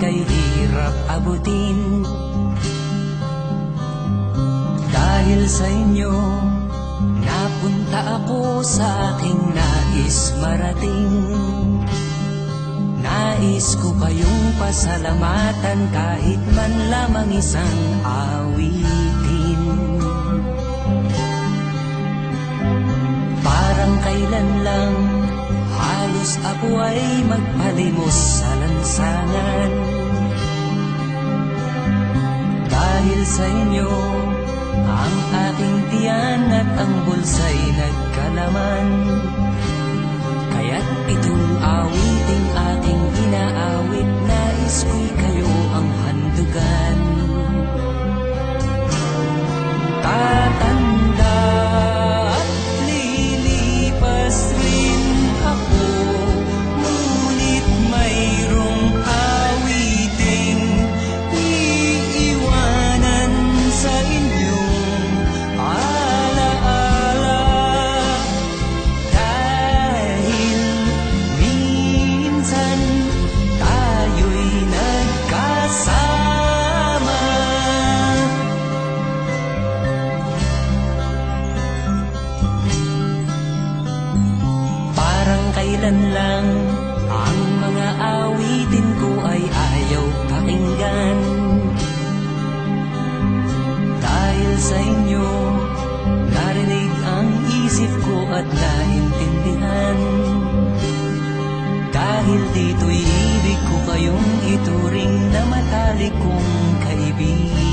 kay hirap abutin. Dahil sa inyo, napunta ako sa aking nais marating. Nais ko kayong pasalamatan kahit man lamang isang awitin. Parang kailan lang halos ako ay magpalimos sa lansangan. Dahil sa inyo, ang aking tiyan at ang bulsa'y nagkalaman. Kaya't itong awiting aking inaawit, nais ko'y kayo ang handugan. Tatanda at lilipas rin ako, ngunit mayroong awiting iiwanan sa inyong alaala. Dahil minsan tayo'y nagkasama. Parang kailan lang ang mga awitin ko ay ayaw pakinggan. Dahil sa inyo, narinig ang isip ko at naintindihan. Dahil dito'y ibig ko kayong ituring na matalik kong kaibigan.